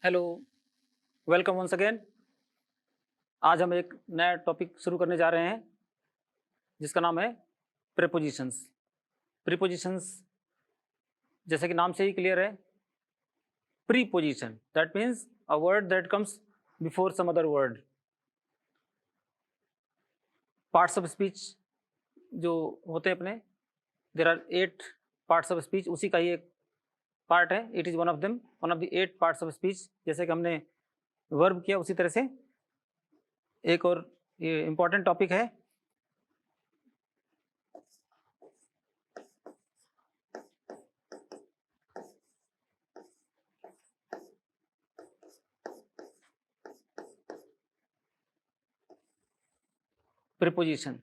Hello, welcome once again. आज हम एक नया टॉपिक शुरू करने जा रहे हैं जिसका नाम है प्रीपोजिशंस। प्रीपोजिशंस जैसे कि नाम से ही क्लियर है, preposition that means a word that comes before some other word. Parts of speech जो होते हैं अपने, there are 8 parts of speech, उसी का ही एक पार्ट है। It is one of them, one of the 8 parts of speech. जैसे कि हमने वर्ब किया, उसी तरह से एक और ये इम्पॉर्टेंट टॉपिक है preposition.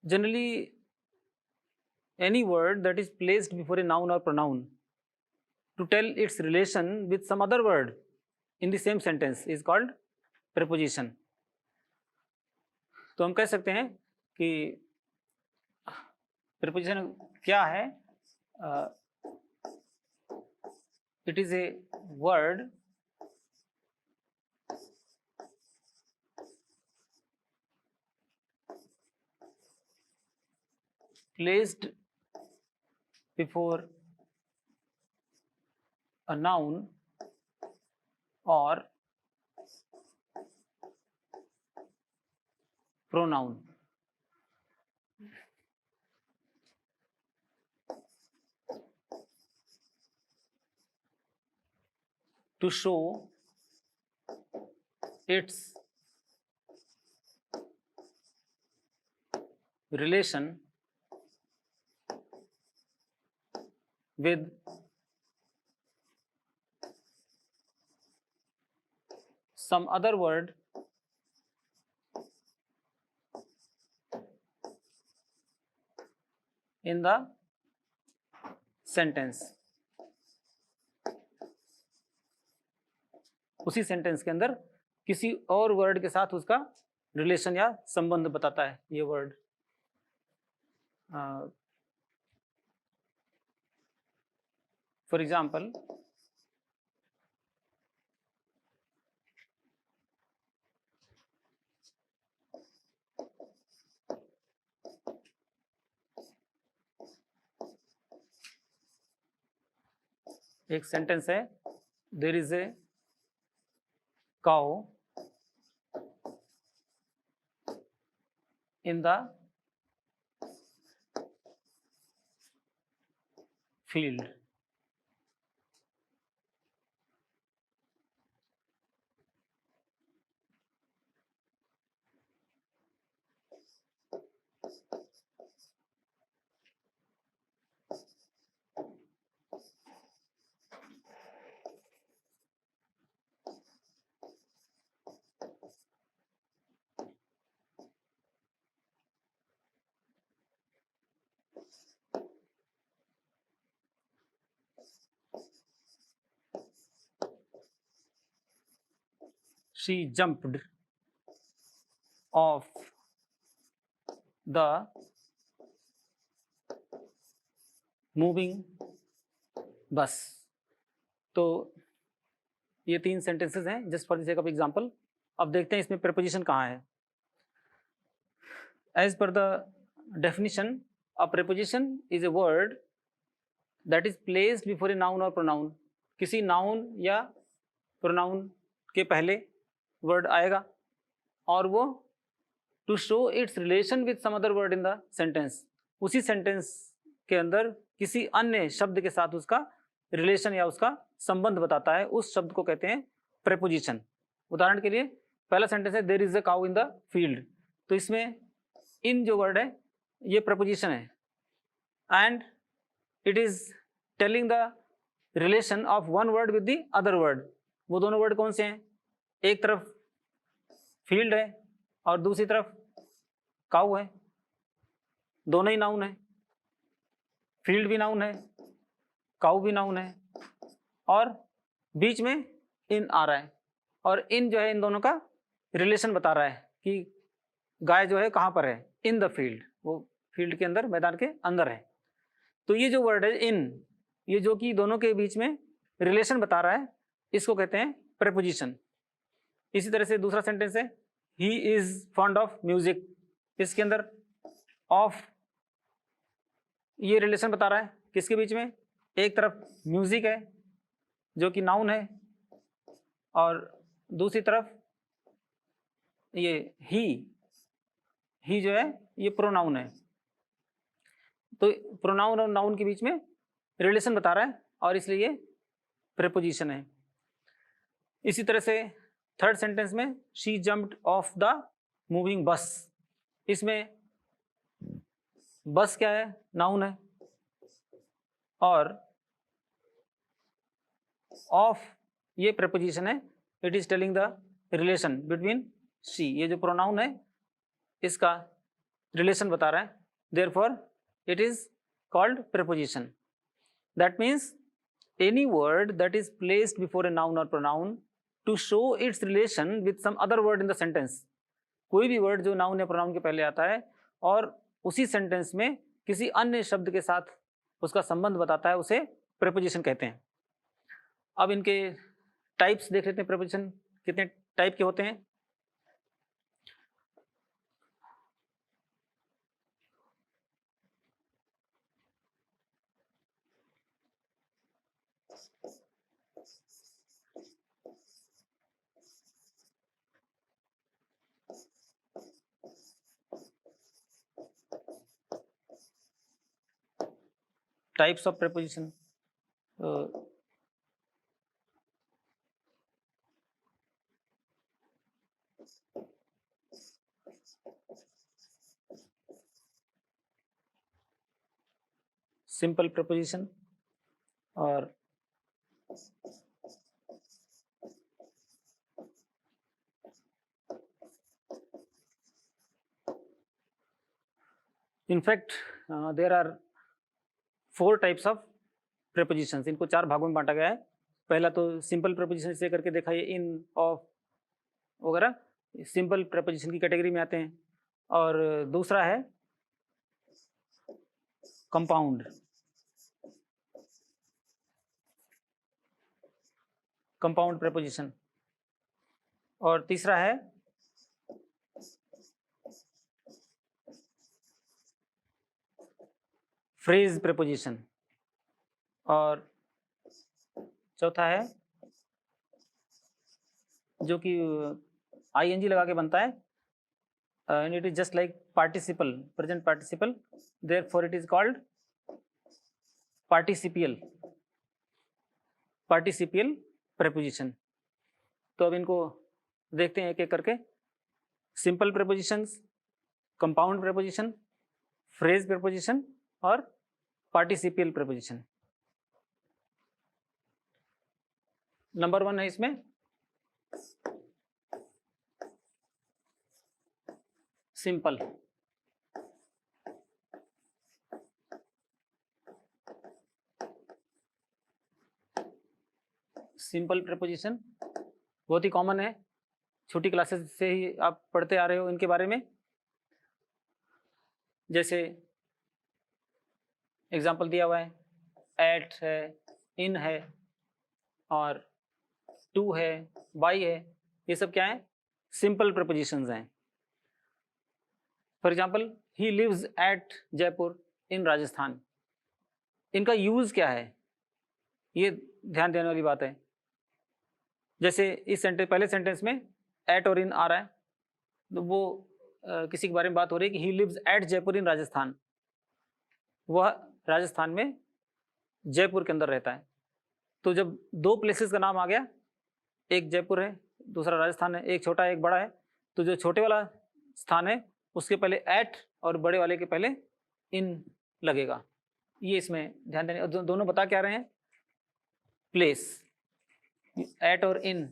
Generally, any word that is placed before a noun or pronoun to tell its relation with some other word in the same sentence is called preposition. तो हम कह सकते हैं कि preposition क्या है? It is a word placed before a noun or pronoun to show its relation with some other word in the sentence. उसी sentence के अंदर किसी और वर्ड के साथ उसका रिलेशन या संबंध बताता है ये वर्ड। फॉर एग्जाम्पल, एक सेंटेंस है, there is a cow in the field. She jumped off the moving bus. तो ये 3 सेंटेंसेस हैं just for the sake of example. अब देखते हैं इसमें प्रीपोजिशन कहाँ है। As per the definition, a preposition is a word that is placed before a noun और प्रोनाउन। किसी नाउन या प्रोनाउन के पहले वर्ड आएगा और वो to show its relation with some other word in the sentence, उसी सेंटेंस के अंदर किसी अन्य शब्द के साथ उसका रिलेशन या उसका संबंध बताता है, उस शब्द को कहते हैं प्रीपोजिशन। उदाहरण के लिए पहला सेंटेंस है, there is a cow in the field. तो इसमें इन जो वर्ड है ये प्रीपोजिशन है and it is telling the relation of one word with the other word. वो दोनों वर्ड कौन से हैं? एक तरफ फील्ड है और दूसरी तरफ काऊ है, दोनों ही नाउन है। फील्ड भी नाउन है, काऊ भी नाउन है और बीच में इन आ रहा है, और इन जो है इन दोनों का रिलेशन बता रहा है कि गाय जो है कहाँ पर है, इन द फील्ड, वो फील्ड के अंदर, मैदान के अंदर है। तो ये जो वर्ड है इन, ये जो कि दोनों के बीच में रिलेशन बता रहा है, इसको कहते हैं प्रेपोजिशन। इसी तरह से दूसरा सेंटेंस है he is fond of music, इसके अंदर ऑफ ये रिलेशन बता रहा है किसके बीच में, एक तरफ म्यूजिक है जो कि नाउन है और दूसरी तरफ ये ही जो है ये प्रोनाउन है। तो प्रोनाउन और नाउन के बीच में रिलेशन बता रहा है और इसलिए ये प्रेपोजिशन है। इसी तरह से थर्ड सेंटेंस में she jumped of the moving बस, इसमें बस क्या है, नाउन है और ऑफ ये प्रेपोजिशन है। It is telling the relation between she, ये जो प्रोनाउन है इसका रिलेशन बता रहा है, therefore it is called preposition. That means any word that is placed before a noun or pronoun to show its relation with some other word in the sentence. कोई भी word जो noun या pronoun के पहले आता है और उसी sentence में किसी अन्य शब्द के साथ उसका संबंध बताता है, उसे preposition कहते हैं। अब इनके types देख लेते हैं, preposition कितने type के होते हैं। Types of preposition, simple preposition और in fact there are 4 types of prepositions। इनको 4 भागों में बांटा गया है। पहला तो सिंपल प्रेपोजिशन से करके देखा, ये इन ऑफ वगैरह सिंपल प्रेपोजिशन की कैटेगरी में आते हैं। और दूसरा है कंपाउंड, कंपाउंड प्रेपोजिशन। और तीसरा है फ्रेज प्रेपोजिशन। और चौथा है जो कि आईएनजी लगा के बनता है, and it is just like participle, present participle, therefore it is called participial, participial preposition. तो अब इनको देखते हैं एक एक करके। Simple prepositions, compound preposition, phrase preposition और पार्टिसिपियल प्रेपोजिशन। नंबर 1 है इसमें सिंपल। सिंपल प्रेपोजिशन बहुत ही कॉमन है, छोटी क्लासेस से ही आप पढ़ते आ रहे हो इनके बारे में। जैसे एग्जाम्पल दिया हुआ है, एट है, इन है और टू है, बाई है, ये सब क्या है, सिंपल प्रेपोजिशंस हैं। For example he lives at Jaipur in Rajasthan, इनका यूज क्या है, ये ध्यान देने वाली बात है। जैसे इस सेंटेंस, पहले सेंटेंस में एट और इन आ रहा है, तो वो किसी के बारे में बात हो रही है कि ही lives at Jaipur in Rajasthan, वह राजस्थान में जयपुर के अंदर रहता है। तो जब 2 प्लेसेस का नाम आ गया, एक जयपुर है, दूसरा राजस्थान है, एक छोटा है एक बड़ा है, तो जो छोटे वाला स्थान है उसके पहले एट और बड़े वाले के पहले इन लगेगा। ये इसमें ध्यान देने, दोनों बता क्या रहे हैं, प्लेस, एट और इन,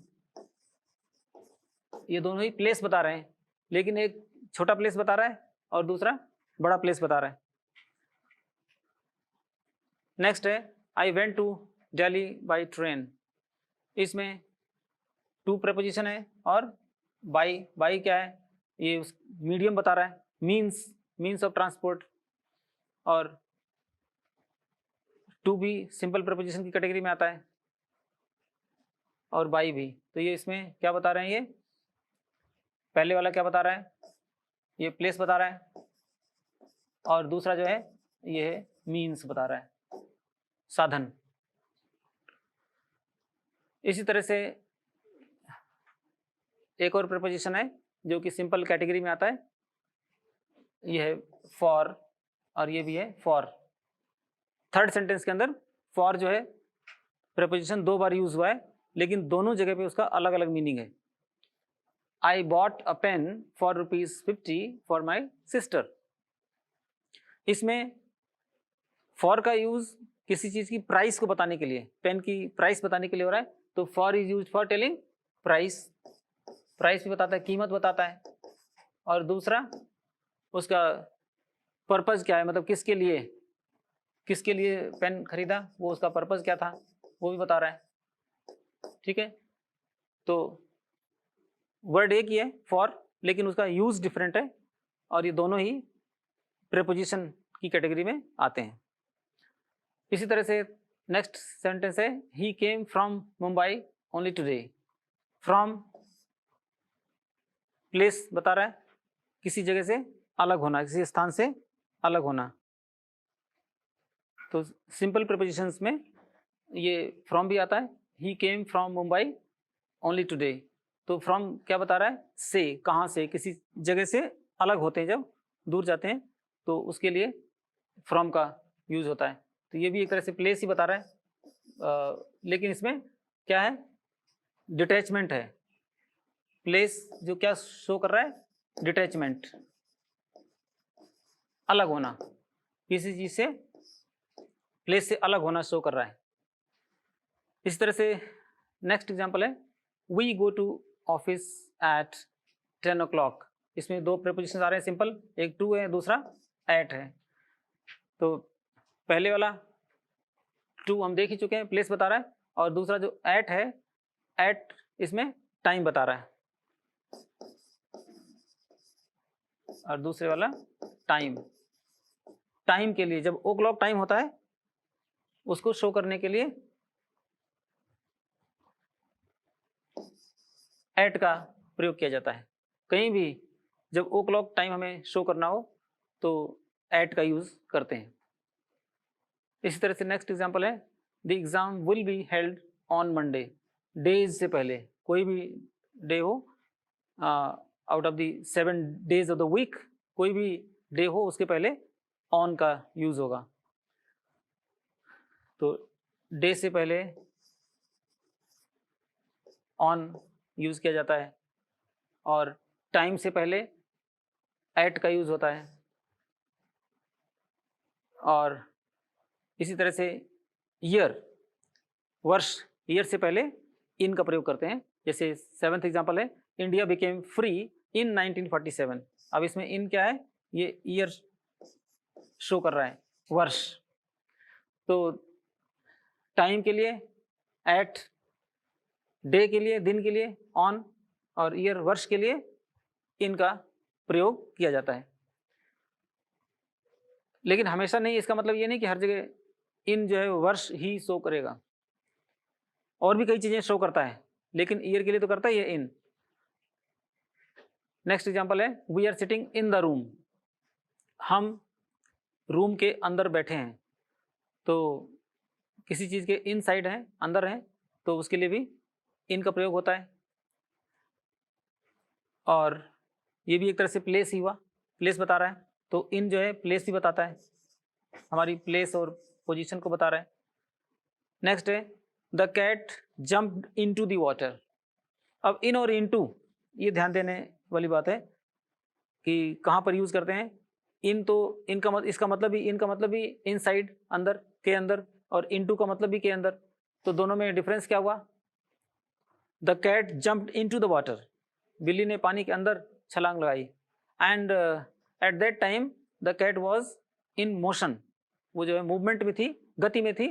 ये दोनों ही प्लेस बता रहे हैं, लेकिन एक छोटा प्लेस बता रहा है और दूसरा बड़ा प्लेस बता रहा है। नेक्स्ट है I went to Delhi by train, इसमें टू प्रेपोजिशन है और बाई क्या है, ये मीडियम बता रहा है, मीन्स ऑफ ट्रांसपोर्ट। और टू भी सिंपल प्रेपोजिशन की कैटेगरी में आता है। और बाई भी। तो ये इसमें क्या बता रहे हैं, ये पहले वाला क्या बता रहा है, ये प्लेस बता रहा है, और दूसरा जो है ये है मीन्स बता रहा है, साधन। इसी तरह से एक और प्रीपोजिशन है जो कि सिंपल कैटेगरी में आता है, ये है फॉर, और ये भी है फॉर। थर्ड सेंटेंस के अंदर फॉर जो है प्रीपोजिशन 2 बार यूज हुआ है, लेकिन दोनों जगह पे उसका अलग अलग मीनिंग है। I bought a pen for ₹50 for my sister. इसमें फॉर का यूज किसी चीज की प्राइस को बताने के लिए, पेन की प्राइस बताने के लिए हो रहा है, तो for is use for telling price. Price भी बताता है, कीमत बताता है। और दूसरा उसका पर्पज क्या है, मतलब किसके लिए पेन खरीदा, वो उसका पर्पज क्या था वो भी बता रहा है। ठीक है, तो वर्ड एक ही है फॉर, लेकिन उसका यूज डिफरेंट है, और ये दोनों ही प्रीपोजिशन की कैटेगरी में आते हैं। इसी तरह से नेक्स्ट सेंटेंस है he came from Mumbai only today. From place बता रहा है, किसी जगह से अलग होना, किसी स्थान से अलग होना। तो सिंपल प्रीपोजिशंस में ये फ्रॉम भी आता है, he came from Mumbai only today. तो फ्रॉम क्या बता रहा है, से, कहाँ से, किसी जगह से अलग होते हैं, जब दूर जाते हैं तो उसके लिए फ्रॉम का यूज होता है। तो ये भी एक तरह से प्लेस ही बता रहा है, लेकिन इसमें क्या है, डिटैचमेंट है। प्लेस जो क्या शो कर रहा है, डिटैचमेंट, अलग होना, किसी चीज से, प्लेस से अलग होना शो कर रहा है। इस तरह से नेक्स्ट एग्जांपल है we go to office at 10 o'clock। इसमें 2 प्रीपोजिशन आ रहे हैं सिंपल, एक टू है, दूसरा एट है। तो पहले वाला टू हम देख ही चुके हैं, प्लेस बता रहा है, और दूसरा जो एट है, एट इसमें टाइम बता रहा है, और दूसरे वाला टाइम। टाइम के लिए, जब ओ क्लॉक टाइम होता है उसको शो करने के लिए एट का प्रयोग किया जाता है। कहीं भी जब ओ क्लॉक टाइम हमें शो करना हो तो एट का यूज करते हैं। इसी तरह से नेक्स्ट एग्जांपल है the exam will be held on Monday. Days से पहले, कोई भी डे हो, out of the 7 days of the week, कोई भी डे हो उसके पहले ऑन का यूज होगा। तो डे से पहले ऑन यूज किया जाता है, और टाइम से पहले एट का यूज होता है, और इसी तरह से ईयर, वर्ष, ईयर से पहले इन का प्रयोग करते हैं। जैसे 7th एग्जांपल है इंडिया बिकेम फ्री इन 1947। अब इसमें इन क्या है, ये ईयर शो कर रहा है, वर्ष। तो टाइम के लिए एट, डे के लिए, दिन के लिए ऑन, और ईयर, वर्ष के लिए इनका प्रयोग किया जाता है। लेकिन हमेशा नहीं, इसका मतलब ये नहीं कि हर जगह इन जो है वर्ष ही शो करेगा, और भी कई चीजें शो करता है, लेकिन ईयर के लिए तो करता ही है इन। नेक्स्ट एग्जांपल है we are sitting in the room. हम रूम के अंदर बैठे हैं, तो किसी चीज के इन साइड है, अंदर है, तो उसके लिए भी इन का प्रयोग होता है। और ये भी एक तरह से प्लेस ही हुआ, प्लेस बता रहा है, तो इन जो है प्लेस ही बताता है, हमारी प्लेस और पोजीशन को बता रहा है। नेक्स्ट है the cat jumped into the water. अब इन और इनटू, ये ध्यान देने वाली बात है कि कहाँ पर यूज करते हैं। इन तो इनका इसका मतलब भी, इनका मतलब भी इनसाइड, अंदर, के अंदर, और इनटू का मतलब भी के अंदर। तो दोनों में डिफरेंस क्या हुआ, the cat jumped into the water, बिल्ली ने पानी के अंदर छलांग लगाई, and at that time the cat was in motion, वो जो है मूवमेंट में थी, गति में थी।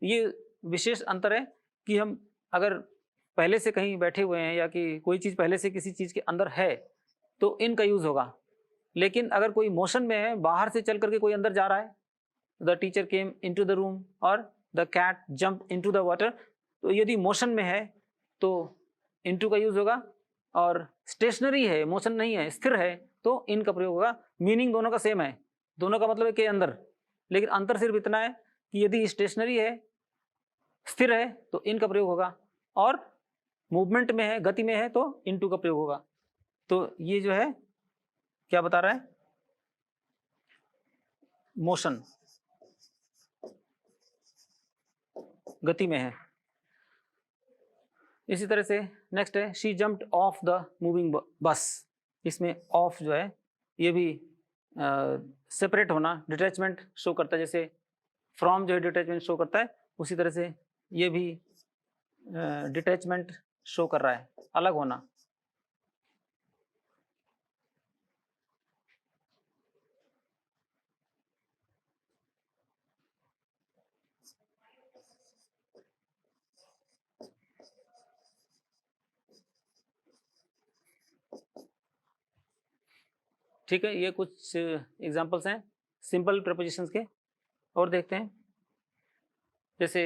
ये विशेष अंतर है कि हम अगर पहले से कहीं बैठे हुए हैं, या कि कोई चीज़ पहले से किसी चीज़ के अंदर है, तो इन का यूज होगा। लेकिन अगर कोई मोशन में है, बाहर से चल करके कोई अंदर जा रहा है, the teacher came into the room और the cat jump into the water, तो यदि मोशन में है तो इनटू का यूज होगा, और स्टेशनरी है, मोशन नहीं है, स्थिर है, तो इन का प्रयोग होगा। मीनिंग दोनों का सेम है, दोनों का मतलब है के अंदर, लेकिन अंतर सिर्फ इतना है कि यदि स्टेशनरी है, स्थिर है, तो इन का प्रयोग होगा, और मूवमेंट में है, गति में है, तो इनटू का प्रयोग होगा। तो ये जो है क्या बता रहा है, मोशन, गति में है। इसी तरह से नेक्स्ट है she jumped of the moving बस। इसमें ऑफ जो है ये भी सेपरेट होना, डिटैचमेंट शो करता है, जैसे फ्रॉम जो है डिटैचमेंट शो करता है, उसी तरह से ये भी डिटैचमेंट शो कर रहा है, अलग होना। ठीक है, ये कुछ एग्जांपल्स हैं सिंपल प्रीपोजिशंस के। और देखते हैं, जैसे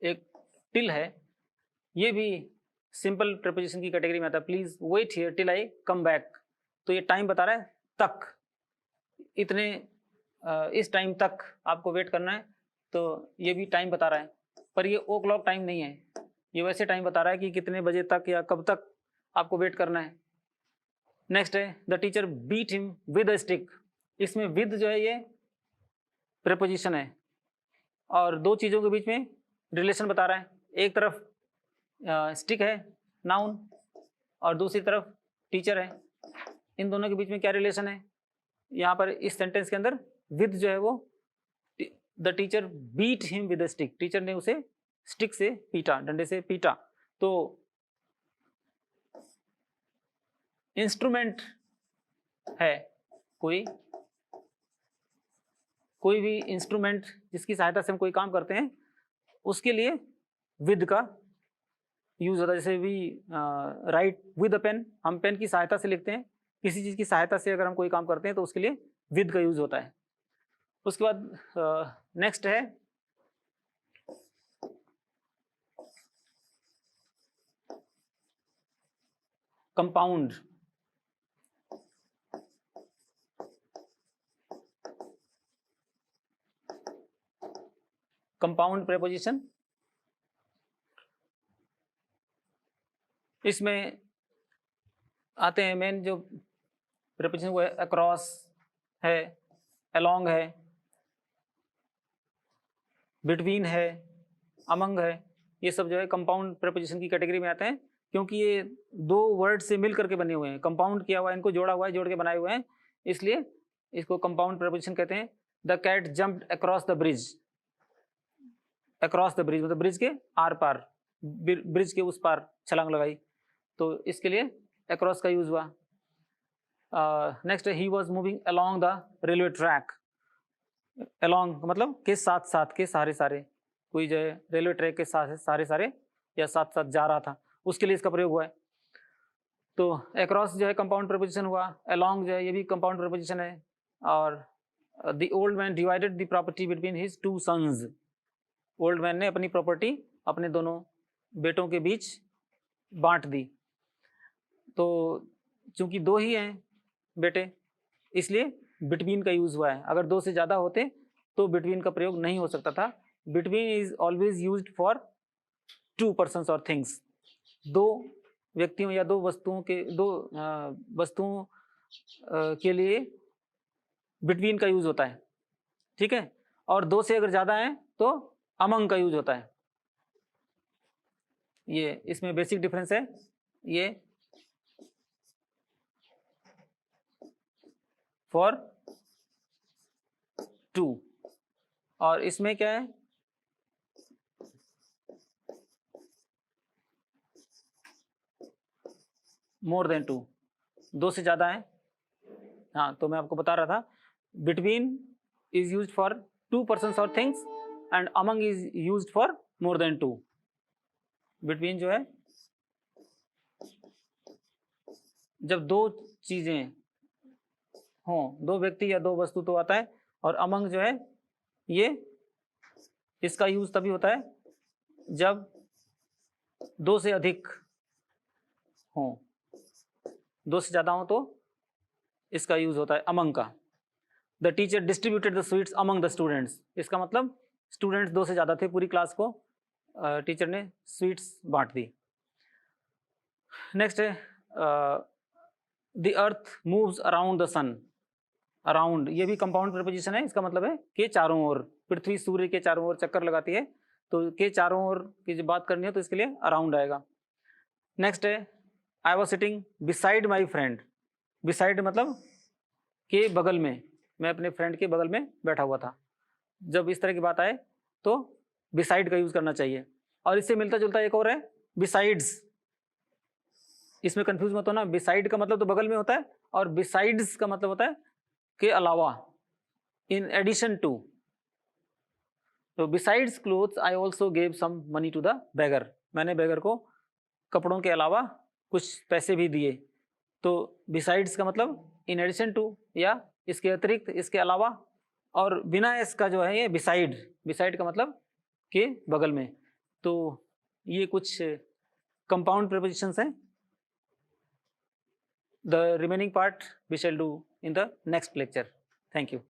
एक टिल है, ये भी सिंपल प्रीपोजिशन की कैटेगरी में आता है। Please wait here till I come back, तो ये टाइम बता रहा है, तक, इतने इस टाइम तक आपको वेट करना है, तो ये भी टाइम बता रहा है। पर ये ओ क्लॉक टाइम नहीं है, ये वैसे टाइम बता रहा है कि कितने बजे तक या कब तक आपको वेट करना है। नेक्स्ट है the teacher beat him with a stick. इसमें विद जो है ये प्रीपोजिशन है, और दो चीज़ों के बीच में रिलेशन बता रहा है। एक तरफ स्टिक है नाउन, और दूसरी तरफ टीचर है। इन दोनों के बीच में क्या रिलेशन है, यहाँ पर इस सेंटेंस के अंदर विद जो है वो the teacher beat him with a stick, teacher ने उसे स्टिक से पीटा, डंडे से पीटा। तो इंस्ट्रूमेंट है, कोई भी इंस्ट्रूमेंट जिसकी सहायता से हम कोई काम करते हैं, उसके लिए विद का यूज होता है। जैसे we write with a pen, हम पेन की सहायता से लिखते हैं, किसी चीज़ की सहायता से अगर हम कोई काम करते हैं तो उसके लिए विद का यूज होता है। उसके बाद नेक्स्ट है कंपाउंड। कंपाउंड प्रीपोजिशन, इसमें आते हैं मेन जो प्रीपोजिशन वो है अक्रॉस है, अलोंग है, बिटवीन है, अमंग है। ये सब जो है कंपाउंड प्रीपोजिशन की कैटेगरी में आते हैं, क्योंकि ये दो वर्ड से मिल करके बने हुए हैं, कंपाउंड किया हुआ है, इनको जोड़ा हुआ है, जोड़ के बनाए हुए हैं, इसलिए इसको कंपाउंड प्रीपोजिशन कहते हैं। The cat jumped across the bridge. Across the bridge मतलब ब्रिज के आर पार, ब्रिज के उस पार छलांग लगाई, तो इसके लिए अक्रॉस का यूज हुआ। Next he was moving along the railway track. Along मतलब के साथ साथ, के सहारे सारे, कोई जो है रेलवे ट्रैक के साथ सहारे सारे या साथ साथ जा रहा था, उसके लिए इसका प्रयोग हुआ है। तो अक्रॉस जो है कंपाउंड प्रीपोजिशन हुआ, अलोंग जो है ये भी कंपाउंड प्रीपोजिशन है। और the old man divided the property between his two sons. Old man ने अपनी प्रॉपर्टी अपने दोनों बेटों के बीच बांट दी। तो चूंकि दो ही हैं बेटे, इसलिए बिटवीन का यूज हुआ है। अगर दो से ज्यादा होते तो बिटवीन का प्रयोग नहीं हो सकता था। Between is always used for two persons और थिंग्स। दो व्यक्तियों या दो वस्तुओं के लिए बिटवीन का यूज होता है, ठीक है। और दो से अगर ज्यादा है तो अमंग का यूज होता है। ये इसमें बेसिक डिफरेंस है। ये फॉर टू, और इसमें क्या है, मोर देन टू, दो से ज्यादा है। हाँ, तो मैं आपको बता रहा था between is used for two persons और things and among is used for more than two. Between जो है जब दो चीजें हों, दो व्यक्ति या दो वस्तु तो आता है, और अमंग जो है ये इसका यूज तभी होता है जब दो से अधिक हो, दो से ज़्यादा हो तो इसका यूज होता है अमंग का। The teacher distributed the sweets among the students, इसका मतलब स्टूडेंट्स दो से ज़्यादा थे, पूरी क्लास को टीचर ने स्वीट्स बांट दी। नेक्स्ट है the earth moves around the sun. Around ये भी कंपाउंड प्रीपोजिशन है, इसका मतलब है कि चारों ओर, पृथ्वी सूर्य के चारों ओर चक्कर लगाती है, तो के चारों ओर की जब बात करनी है तो इसके लिए अराउंड आएगा। नेक्स्ट है I was sitting beside my friend. Beside मतलब के बगल में, मैं अपने फ्रेंड के बगल में बैठा हुआ था। जब इस तरह की बात आए तो बिसाइड का यूज करना चाहिए। और इससे मिलता जुलता एक और है बिसाइड्स, इसमें कंफ्यूज मत होना, बिसाइड का मतलब तो बगल में होता है और बिसाइड्स का मतलब होता है के अलावा, इन एडिशन टू। तो besides clothes I also gave some money to the beggar, मैंने बेगर को कपड़ों के अलावा कुछ पैसे भी दिए। तो बिसाइड्स का मतलब इन एडिशन टू, या इसके अतिरिक्त, इसके अलावा, और बिना एस का जो है ये बिसाइड, बिसाइड का मतलब के बगल में। तो ये कुछ कंपाउंड प्रीपोजिशंस हैं। The remaining part we shall do in the next lecture. Thank you.